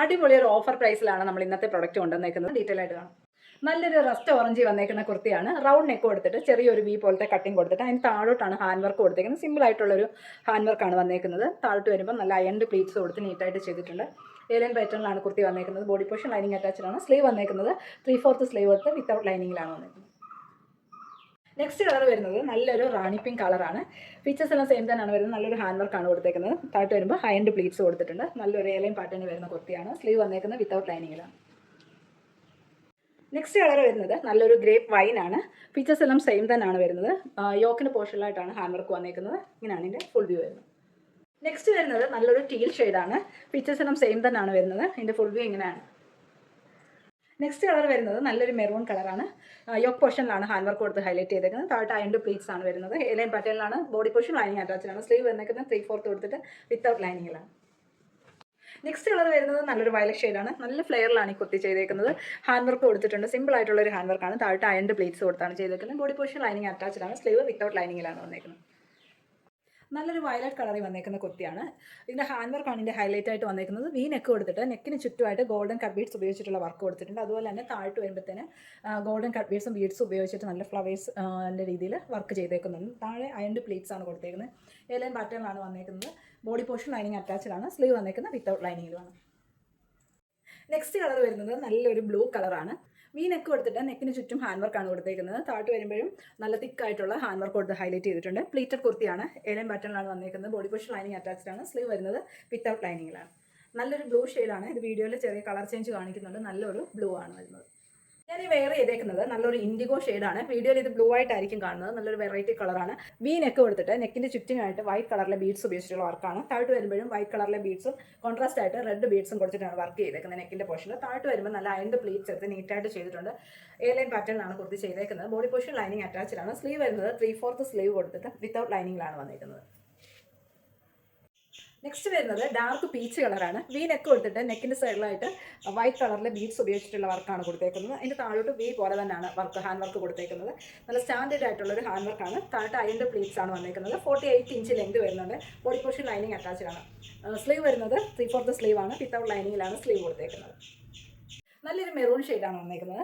അടിപൊളി ഒരു ഓഫർ പ്രൈസിലാണ് നമ്മൾ ഇന്നത്തെ പ്രൊഡക്റ്റ് കൊണ്ടുവന്നേക്കുന്നത്. ഡീറ്റെയിൽ ആയിട്ട് കാണാം. നല്ലൊരു റസ്റ്റ് ഓറഞ്ച് വന്നേക്കുന്ന കുർത്തിയാണ്. റൗണ്ട് നെക്ക് കൊടുത്തിട്ട് ചെറിയൊരു വി പോലത്തെ കട്ടിങ് കൊടുത്തിട്ട് അതിന് താഴോട്ടാണ് ഹാൻഡ് വർക്ക് കൊടുത്തേക്കുന്നത്. സിമ്പിൾ ആയിട്ടുള്ളൊരു ഹാൻഡ് വർക്കാണ് വന്നേക്കുന്നത്. താഴോട്ട് വരുമ്പോൾ നല്ല അയൺഡ് പ്ലീറ്റ്സ് കൊടുത്ത് നീറ്റായിട്ട് ചെയ്തിട്ടുണ്ട്. ഏലിയൻ പാറ്റേണിലാണ് കുർത്തി വന്നേക്കുന്നത്. ബോഡി പോർഷൻ ലൈനിങ് അറ്റാച്ച്ഡ് ആണ്. സ്ലീവ് വന്നേക്കുന്നത് 3/4 സ്ലീവ് കൊടുത്ത് വിത്തൗട്ട് ലൈനിങ്ങിലാണ് വന്നേക്കുന്നത്. നെക്സ്റ്റ് കളർ വരുന്നത് നല്ലൊരു റാണി പിങ്ക് കളറാണ്. ഫീച്ചേഴ്സ് എല്ലാം സെയിം തന്നെയാണ് വരുന്നത്. നല്ലൊരു ഹാൻഡ് വർക്കാണ് കൊടുത്തേക്കുന്നത്. താഴോട്ട് വരുമ്പോൾ ഹൈൻഡ് പ്ലീറ്റ്സ് കൊടുത്തിട്ടുണ്ട്. നല്ലൊരു ഏലിയൻ പാറ്റേണിൽ വരുന്ന കുർത്തിയാണ്. സ്ലീവ് വന്നേക്കുന്നത് വിത്തൗട്ട് ലൈനിങ്ങിലാണ്. നെക്സ്റ്റ് കളർ വരുന്നത് നല്ലൊരു ഗ്രേപ്പ് വൈൻ ആണ്. ഫീച്ചേഴ്സ് എല്ലാം സെയിം തന്നെയാണ് വരുന്നത്. യോക്കിൻ്റെ പോർഷനിലായിട്ടാണ് ഹാൻഡ് വർക്ക് വന്നേക്കുന്നത്. ഇങ്ങനെയാണ് ഇതിൻ്റെ ഫുൾ വ്യൂ വരുന്നത്. നെക്സ്റ്റ് വരുന്നത് നല്ലൊരു ടീൽ ഷെയ്ഡാണ്. ഫീച്ചേഴ്സ് എല്ലാം സെയിം തന്നെയാണ് വരുന്നത്. ഇതിൻ്റെ ഫുൾ വ്യൂ ഇങ്ങനെയാണ്. നെക്സ്റ്റ് കളർ വരുന്നത് നല്ലൊരു മെറൂൺ കളറാണ്. യോക്ക് പോർഷനിലാണ് ഹാൻഡ് വർക്ക് കൊടുത്ത് ഹൈലൈറ്റ് ചെയ്തേക്കുന്നത്. താഴോട്ട് അയൺഡ് പ്ലീറ്റ്സ് ആണ് വരുന്നത്. ഏലൈൻ പാറ്റേണിലാണ്. ബോഡി പോർഷൻ ലൈനിങ് അറ്റാച്ച്ഡ് ആണ്. സ്ലീവ് വന്നേക്കുന്നത് 3/4 കൊടുത്തിട്ട് വിത്തൗട്ട് ലൈനിങ്ങിലാണ്. നെക്സ്റ്റ് കളർ വരുന്നത് നല്ലൊരു വയലറ്റ് ഷെയ്ഡാണ്. നല്ല ഫ്ലെയറിലാണ് ഈ കുർത്തി ചെയ്തേക്കുന്നത്. ഹാൻഡ് വർക്ക് കൊടുത്തിട്ടുണ്ട്. സിമ്പിൾ ആയിട്ടുള്ള ഒരു ഹാൻഡ് വർക്കാണ്. താഴോട്ട് അയൺഡ് പ്ലീറ്റ്സ് കൊടുത്താണ് ചെയ്തേക്കുന്നത്. ബോഡി പോർഷൻ ലൈനിങ് അറ്റാച്ച്ഡ് ആണ്. സ്ലീവ് വിത്തൗട്ട് ലൈനിങ്ങിലാണ് വന്നേക്കുന്നത്. നല്ലൊരു വയലറ്റ് കളറിൽ വന്നേക്കുന്ന കുർത്തിയാണ്. ഇതിൻ്റെ ഹാൻഡ് വർക്കാണ് ഇതിൻ്റെ ഹൈലൈറ്റ് ആയിട്ട് വന്നേക്കുന്നത്. വി നെക്ക് കൊടുത്തിട്ട് നെക്കിന് ചുറ്റുമായിട്ട് ഗോൾഡൻ കട്ട് ബീഡ്സ് ഉപയോഗിച്ചിട്ടുള്ള വർക്ക് കൊടുത്തിട്ടുണ്ട്. അതുപോലെ തന്നെ താഴോട്ട് വരുമ്പോഴത്തേന് ഗോൾഡൻ കട്ട് ബീഡ്സും ബീഡ്സും ഉപയോഗിച്ചിട്ട് നല്ല ഫ്ലവേഴ്സ് രീതിയിൽ വർക്ക് ചെയ്തേക്കുന്നുണ്ട്. താഴെ അയൺഡ് പ്ലീറ്റ്സ് ആണ് കൊടുത്തേക്കുന്നത്. ഏലൈൻ പാറ്റേണിലാണ് വന്നേക്കുന്നത്. ബോഡി പോർഷൻ ലൈനിങ് അറ്റാച്ച്ഡ് ആണ്. സ്ലീവ് വന്നേക്കുന്നത് വിത്തൗട്ട് ലൈനിങ്ങിലുമാണ്. നെക്സ്റ്റ് കളർ വരുന്നത് നല്ലൊരു ബ്ലൂ കളറാണ്. വി നെക്ക് കൊടുത്തിട്ട് നെക്കിന് ചുറ്റും ഹാൻഡ് വർക്കാണ് കൊടുത്തേക്കുന്നത്. താഴോട്ട് വരുമ്പോഴും നല്ല തിക്കായിട്ടുള്ള ഹാൻഡ് വർക്ക് കൊടുത്ത് ഹൈലൈറ്റ് ചെയ്തിട്ടുണ്ട്. പ്ലീറ്റഡ് കുർത്തിയാണ്. ഏലൈൻ പാറ്റേണിലാണ് വന്നേക്കുന്നത്. ബോഡി പോർഷൻ ലൈനിങ് അറ്റാച്ച്ഡ് ആണ്. സ്ലീവ് വരുന്നത് വിത്തൗട്ട് ലൈനിങ്ങിലാണ്. നല്ലൊരു ബ്ലൂ ഷെയ്ഡാണ്. ഇത് വീഡിയോയിൽ ചെറിയ കളർ ചേഞ്ച് കാണിക്കുന്നുണ്ട്. നല്ലൊരു ബ്ലൂ ആണ് വരുന്നത്. ഞാൻ ഈ വെയർ ചെയ്തേക്കുന്നത് നല്ലൊരു ഇൻഡിഗോ ഷെയ്ഡാണ്. വീഡിയോയിൽ ഇത് ബ്ലൂ ആയിട്ടായിരിക്കും കാണുന്നത്. നല്ലൊരു വെറൈറ്റി കളറാണ്. വി നെക്ക് കൊടുത്തിട്ട് നെക്കിൻ്റെ ചുറ്റിനായിട്ട് വൈറ്റ് കളറിലെ ബീഡ്സ് ഉപയോഗിച്ചിട്ടുള്ള വർക്കാണ്. താഴോട്ട് വരുമ്പോഴും വൈറ്റ് കളറിലെ ബീഡ്സും കോൺട്രാസ്റ്റ് ആയിട്ട് റെഡ് ബീഡ്സും കൊടുത്തിട്ടാണ് വർക്ക് ചെയ്തേക്കുന്നത്. നെക്കിൻ്റെ പോർഷനിൽ താഴോട്ട് വരുമ്പോൾ നല്ല അയൺഡ് പ്ലീറ്റ്സ് എടുത്ത് നീറ്റായിട്ട് ചെയ്തിട്ടുണ്ട്. ഏലൈൻ പാറ്റേണിലാണ് കുർത്തി ചെയ്തേക്കുന്നത്. ബോഡി പോർഷൻ ലൈനിങ് അറ്റാച്ച്ഡ് ആണ്. സ്ലീവ് വരുന്നത് 3/4 സ്ലീവ് കൊടുത്തിട്ട് വിത്തൗട്ട് ലൈനിങ്ങിലാണ് വന്നേക്കുന്നത്. നെക്സ്റ്റ് വരുന്നത് ഡാർക്ക് പീച്ച് കളറാണ്. വി നെക്ക് കൊടുത്തിട്ട് നെക്കിൻ്റെ സൈഡിലായിട്ട് വൈറ്റ് കളറിലെ ബീഡ്സ് ഉപയോഗിച്ചിട്ടുള്ള വർക്കാണ് കൊടുത്തേക്കുന്നത്. അതിൻ്റെ താഴോട്ട് വി പോലെ തന്നെയാണ് ഹാൻഡ് വർക്ക് കൊടുത്തേക്കുന്നത്. നല്ല സ്റ്റാൻഡേർഡ് ആയിട്ടുള്ളൊരു ഹാൻഡ് വർക്കാണ്. താഴോട്ട് അയൺഡ് പ്ലീറ്റ്സ് ആണ് വന്നേക്കുന്നത്. 48 ഇഞ്ച് ലെങ്ത് വരുന്നുണ്ട്. ബോഡി പോർഷൻ ലൈനിങ് അറ്റാച്ച്ഡ് ആണ്. സ്ലീവ് വരുന്നത് 3/4 സ്ലീവ് ആണ്. വിത്തൗട്ട് ലൈനിങ്ങിലാണ് സ്ലീവ് കൊടുത്തേക്കുന്നത്. നല്ലൊരു മെറൂൺ ഷെയ്ഡാണ് വന്നേക്കുന്നത്.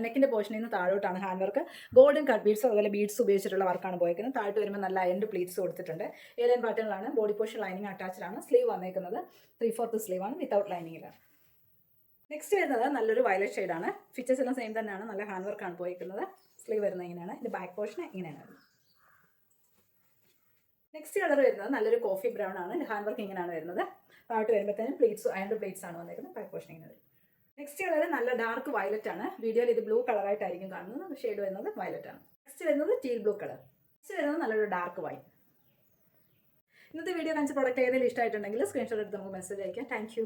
നെക്കിൻ്റെ പോർഷനിൽ നിന്ന് താഴോട്ടാണ് hand work. Golden cut beads അതുപോലെ ബീഡ്സ് ഉപയോഗിച്ചിട്ടുള്ള വർക്കാണ് പോയേക്കുന്നത്. താഴോട്ട് വരുമ്പോൾ നല്ല അയൺഡ് പ്ലീറ്റ്സ് കൊടുത്തിട്ടുണ്ട്. ഏലൈൻ പാറ്റേണിലാണ്. ബോഡി പോർഷൻ ലൈനിങ് അറ്റാച്ച്ഡ് ആണ്. സ്ലീവ് വന്നേക്കുന്നത് 3/4 സ്ലീവ് ആണ്. വിത്തൗട്ട് ലൈനിങ്ങിലാണ്. നെക്സ്റ്റ് വരുന്നത് നല്ലൊരു വയലറ്റ് ഷെയ്ഡാണ്. ഫീച്ചേഴ്സ് എല്ലാം സെയിം തന്നെയാണ്. നല്ല ഹാൻഡ് വർക്കാണ് പോയിരിക്കുന്നത്. സ്ലീവ് വരുന്നത് ഇങ്ങനെയാണ്. ഇതിൻ്റെ ബാക്ക് പോർഷൻ ഇങ്ങനെയാണ്. നെക്സ്റ്റ് കളർ വരുന്നത് നല്ലൊരു കോഫി ബ്രൗൺ ആണ്. ഹാൻഡ് വർക്ക് ഇങ്ങനെയാണ് വരുന്നത്. താഴോട്ട് വരുമ്പോഴത്തേനും പ്ലീറ്റ്സ് അയൺഡ് പ്ലീറ്റ്സ് ആണ് വന്നേക്കുന്നത്. ബാക്ക് പോർഷൻ ഇങ്ങനെ വരും. നെക്സ്റ്റ് കളർ നല്ല ഡാർക്ക് വയലറ്റ് ആണ്. വീഡിയോയിൽ ഇത് ബ്ലൂ കളറായിട്ടായിരിക്കും കാണുന്നത്. ഷെയ്ഡ് വരുന്നത് വയലറ്റ് ആണ്. നെക്സ്റ്റ് വരുന്നത് ടീൽ ബ്ലൂ കളർ. നെക്സ്റ്റ് വരുന്നത് നല്ലൊരു ഡാർക്ക് വൈൻ. ഇന്നത്തെ വീഡിയോ കാണിച്ച പ്രോഡക്റ്റ് ഏതെങ്കിലും ഇഷ്ടമായിട്ടുണ്ടെങ്കിൽ സ്ക്രീൻഷോട്ട് എടുത്ത് നമുക്ക് മെസ്സേജ് അയക്കാം. Thank you.